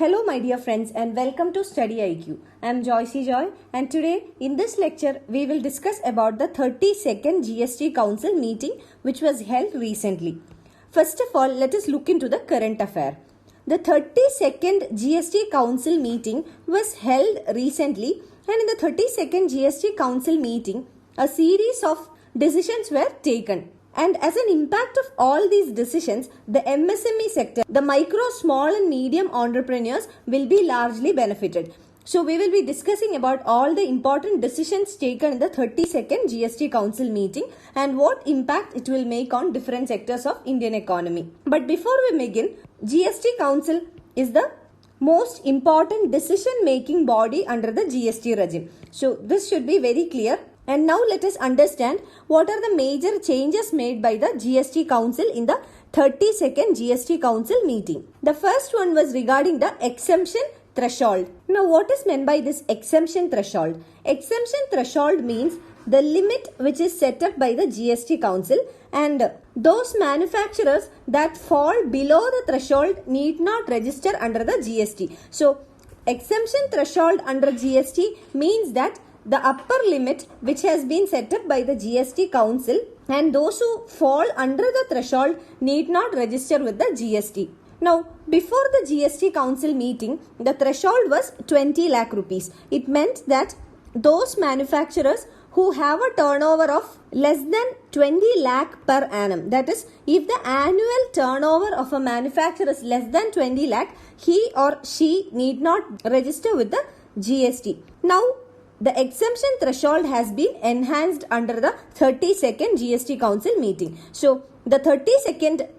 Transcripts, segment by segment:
Hello my dear friends and welcome to StudyIQ. I am Joy and today in this lecture we will discuss about the 32nd Gst Council meeting which was held recently. First of all, let us look into the current affair. The 32nd Gst Council meeting was held recently, and in the 32nd Gst Council meeting a series of decisions were taken. And as an impact of all these decisions, the MSME sector, the micro, small and medium entrepreneurs will be largely benefited. So we will be discussing about all the important decisions taken in the 32nd Gst Council meeting and what impact it will make on different sectors of Indian economy. But before we begin, Gst Council is the most important decision making body under the GST regime. So this should be very clear. And now let us understand what are the major changes made by the GST Council in the 32nd GST Council meeting. The first one was regarding the exemption threshold. Now what is meant by this exemption threshold? Exemption threshold means the limit which is set up by the GST Council, and those manufacturers that fall below the threshold need not register under the GST. So exemption threshold under GST means that the upper limit which has been set up by the GST Council, and those who fall under the threshold need not register with the GST. Now, before the GST Council meeting, the threshold was 20 lakh rupees. It meant that those manufacturers who have a turnover of less than 20 lakh per annum, that is, if the annual turnover of a manufacturer is less than 20 lakh, he or she need not register with the GST. Now, the exemption threshold has been enhanced under the 32nd GST Council meeting. So the 32nd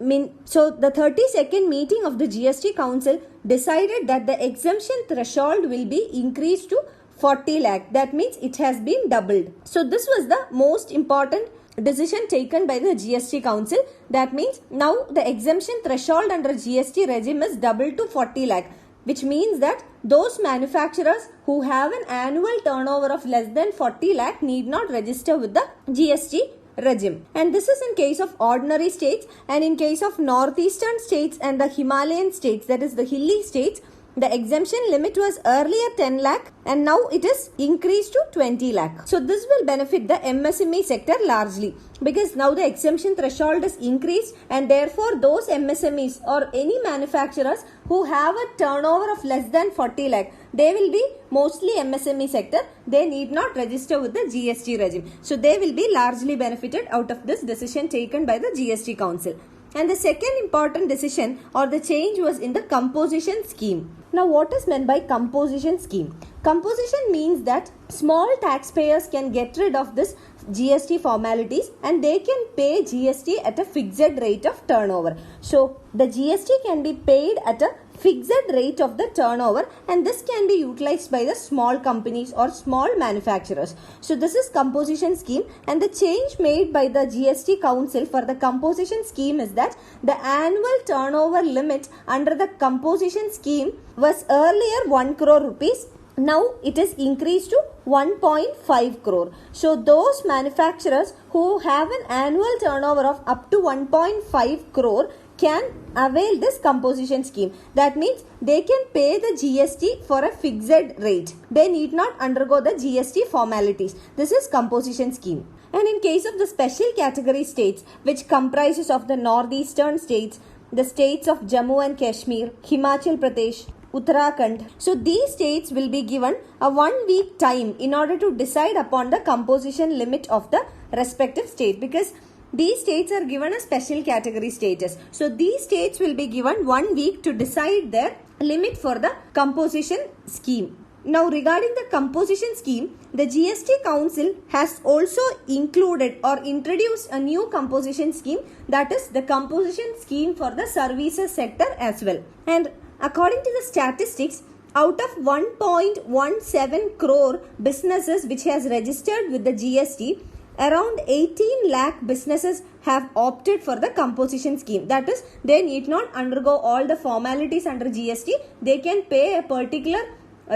meeting of the GST Council decided that the exemption threshold will be increased to 40 lakh. That means it has been doubled. So this was the most important decision taken by the GST Council. That means now the exemption threshold under GST regime is doubled to 40 lakh. Which means that those manufacturers who have an annual turnover of less than 40 lakh need not register with the GST regime. And this is in case of ordinary states, and in case of northeastern states and the Himalayan states, that is the hilly states, the exemption limit was earlier 10 lakh and now it is increased to 20 lakh. So this will benefit the MSME sector largely, because now the exemption threshold is increased, and therefore those MSMEs or any manufacturers who have a turnover of less than 40 lakh, they will be mostly MSME sector. They need not register with the GST regime. So they will be largely benefited out of this decision taken by the GST Council. And the second important decision or the change was in the composition scheme. Now what is meant by composition scheme? Composition means that small taxpayers can get rid of this GST formalities and they can pay GST at a fixed rate of turnover. So the GST can be paid at a fixed rate of the turnover, and this can be utilized by the small companies or small manufacturers. So this is composition scheme, and the change made by the GST Council for the composition scheme is that the annual turnover limit under the composition scheme was earlier 1 crore rupees. Now it is increased to 1.5 crore. So those manufacturers who have an annual turnover of up to 1.5 crore can avail this composition scheme. That means they can pay the GST for a fixed rate. They need not undergo the GST formalities. This is composition scheme. And in case of the special category states, which comprises of the northeastern states, the states of Jammu and Kashmir, Himachal Pradesh, Uttarakhand. So these states will be given a 1 week time in order to decide upon the composition limit of the respective state, because these states are given a special category status. So these states will be given 1 week to decide their limit for the composition scheme. Now regarding the composition scheme, the GST Council has also included or introduced a new composition scheme, that is the composition scheme for the services sector as well. And according to the statistics, out of 1.17 crore businesses which has registered with the GST, around 18 lakh businesses have opted for the composition scheme. That is, they need not undergo all the formalities under GST. They can pay a particular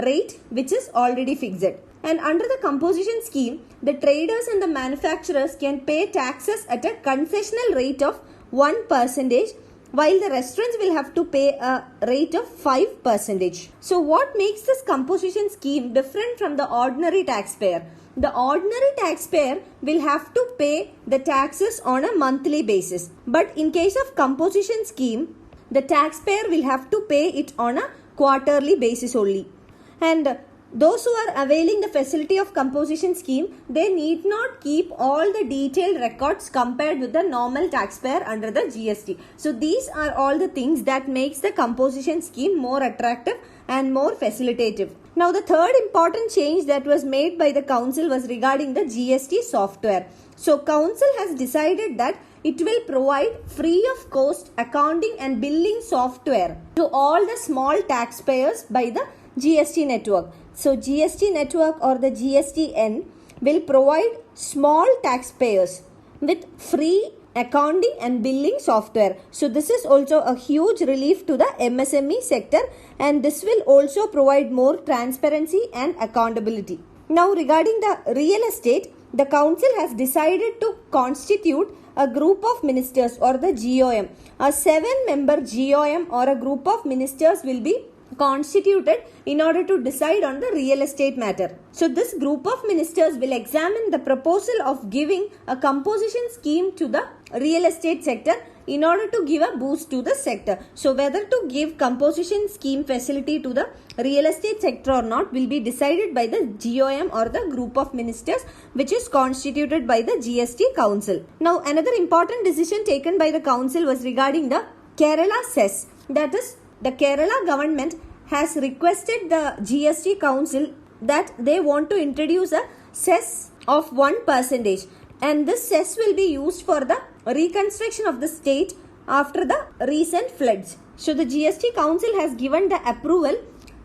rate which is already fixed. And under the composition scheme, the traders and the manufacturers can pay taxes at a concessional rate of 1%, while the restaurants will have to pay a rate of 5%. So what makes this composition scheme different from the ordinary taxpayer? The ordinary taxpayer will have to pay the taxes on a monthly basis. But in case of composition scheme, the taxpayer will have to pay it on a quarterly basis only. And those who are availing the facility of composition scheme, they need not keep all the detailed records compared with the normal taxpayer under the GST. So these are all the things that makes the composition scheme more attractive and more facilitative. Now the third important change that was made by the council was regarding the GST software. So council has decided that it will provide free of cost accounting and billing software to all the small taxpayers by the GST network. So GST network or the GSTN will provide small taxpayers with free accounting and billing software. So this is also a huge relief to the MSME sector, and this will also provide more transparency and accountability. Now regarding the real estate, the council has decided to constitute a group of ministers or the GOM. A 7-member GOM or a group of ministers will be constituted in order to decide on the real estate matter. So this group of ministers will examine the proposal of giving a composition scheme to the real estate sector in order to give a boost to the sector. So whether to give composition scheme facility to the real estate sector or not will be decided by the GOM or the group of ministers which is constituted by the GST Council. Now another important decision taken by the council was regarding the Kerala cess. That is, the Kerala government has requested the GST Council that they want to introduce a cess of 1%, and this cess will be used for the reconstruction of the state after the recent floods. So the GST Council has given the approval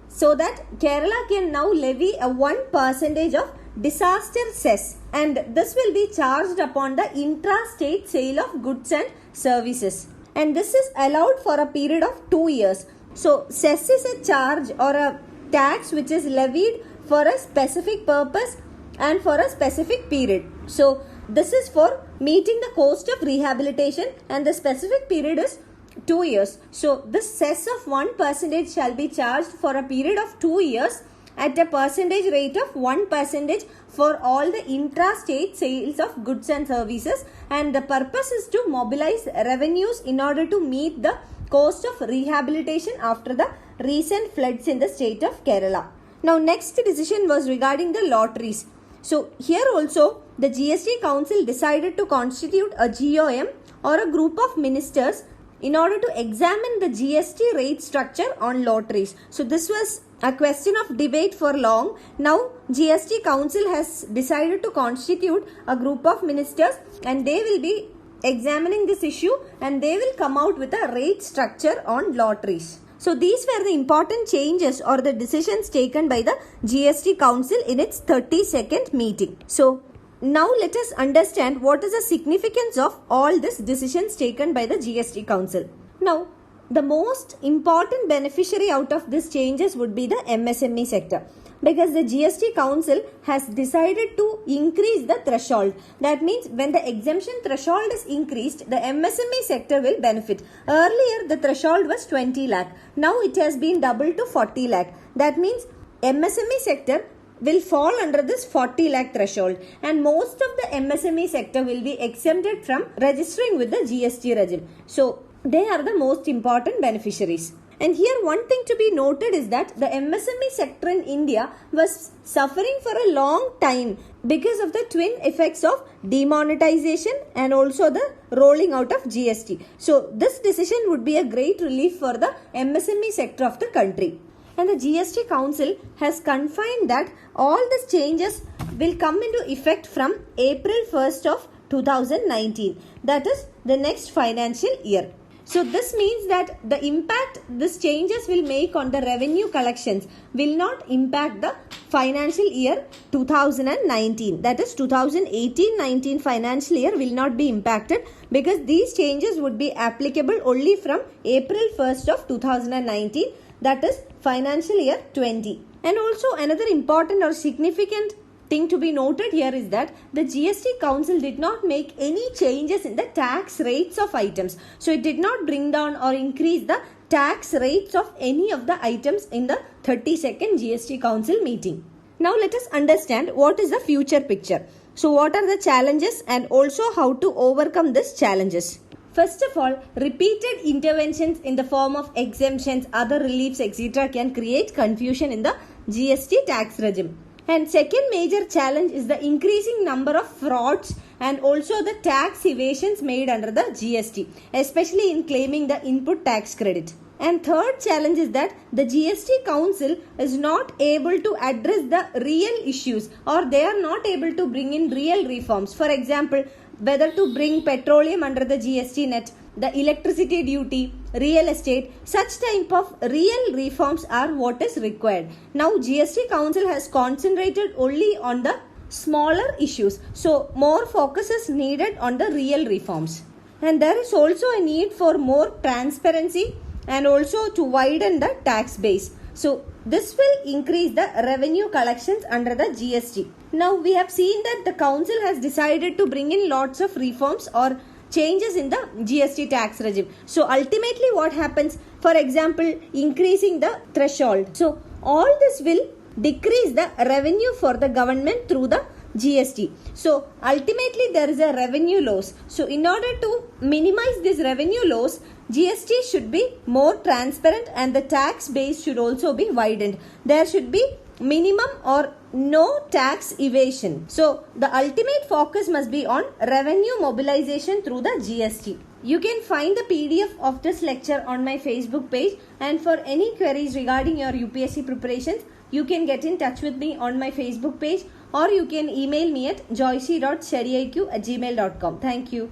so that Kerala can now levy a 1% of disaster cess, and this will be charged upon the intra-state sale of goods and services. And this is allowed for a period of 2 years. So cess is a charge or a tax which is levied for a specific purpose and for a specific period. So this is for meeting the cost of rehabilitation, and the specific period is 2 years. So this cess of 1% shall be charged for a period of 2 years at a percentage rate of 1% for all the intra-state sales of goods and services, and the purpose is to mobilize revenues in order to meet the cost of rehabilitation after the recent floods in the state of Kerala. Now next decision was regarding the lotteries. So here also the GST Council decided to constitute a GOM or a group of ministers in order to examine the GST rate structure on lotteries. So this was a question of debate for long. Now GST Council has decided to constitute a group of ministers, and they will be examining this issue, and they will come out with a rate structure on lotteries. So these were the important changes or the decisions taken by the GST Council in its 32nd meeting. So now let us understand what is the significance of all these decisions taken by the GST Council. Now the most important beneficiary out of these changes would be the MSME sector, because the GST Council has decided to increase the threshold. That means when the exemption threshold is increased, the MSME sector will benefit. Earlier the threshold was 20 lakh. Now it has been doubled to 40 lakh. That means MSME sector will fall under this 40 lakh threshold, and most of the MSME sector will be exempted from registering with the GST regime. So they are the most important beneficiaries. And here one thing to be noted is that the MSME sector in India was suffering for a long time because of the twin effects of demonetization and also the rolling out of GST. So this decision would be a great relief for the MSME sector of the country. And the GST Council has confined that all these changes will come into effect from April 1st of 2019. That is the next financial year. So this means that the impact these changes will make on the revenue collections will not impact the financial year 2019. That is 2018-19 financial year will not be impacted, because these changes would be applicable only from April 1st of 2019. That is financial year 20. And also another important or significant thing to be noted here is that the GST Council did not make any changes in the tax rates of items. So it did not bring down or increase the tax rates of any of the items in the 32nd GST Council meeting. Now let us understand what is the future picture. So what are the challenges and also how to overcome these challenges. First of all, repeated interventions in the form of exemptions, other reliefs, etc. can create confusion in the GST tax regime. And second major challenge is the increasing number of frauds and also the tax evasions made under the GST, especially in claiming the input tax credit. And third challenge is that the GST Council is not able to address the real issues, or they are not able to bring in real reforms. For example, whether to bring petroleum under the GST net, the electricity duty, real estate, such type of real reforms are what is required. Now GST Council has concentrated only on the smaller issues. So more focus is needed on the real reforms. And there is also a need for more transparency and also to widen the tax base. So this will increase the revenue collections under the GST. Now we have seen that the council has decided to bring in lots of reforms or changes in the GST tax regime. So ultimately what happens? For example, increasing the threshold. So all this will decrease the revenue for the government through the GST. So ultimately there is a revenue loss. So in order to minimize this revenue loss, GST should be more transparent and the tax base should also be widened. There should be minimum or no tax evasion. So the ultimate focus must be on revenue mobilization through the GST. You can find the PDF of this lecture on my Facebook page, and for any queries regarding your UPSC preparations, you can get in touch with me on my Facebook page, or you can email me at joyce.studiiq@gmail.com. Thank you.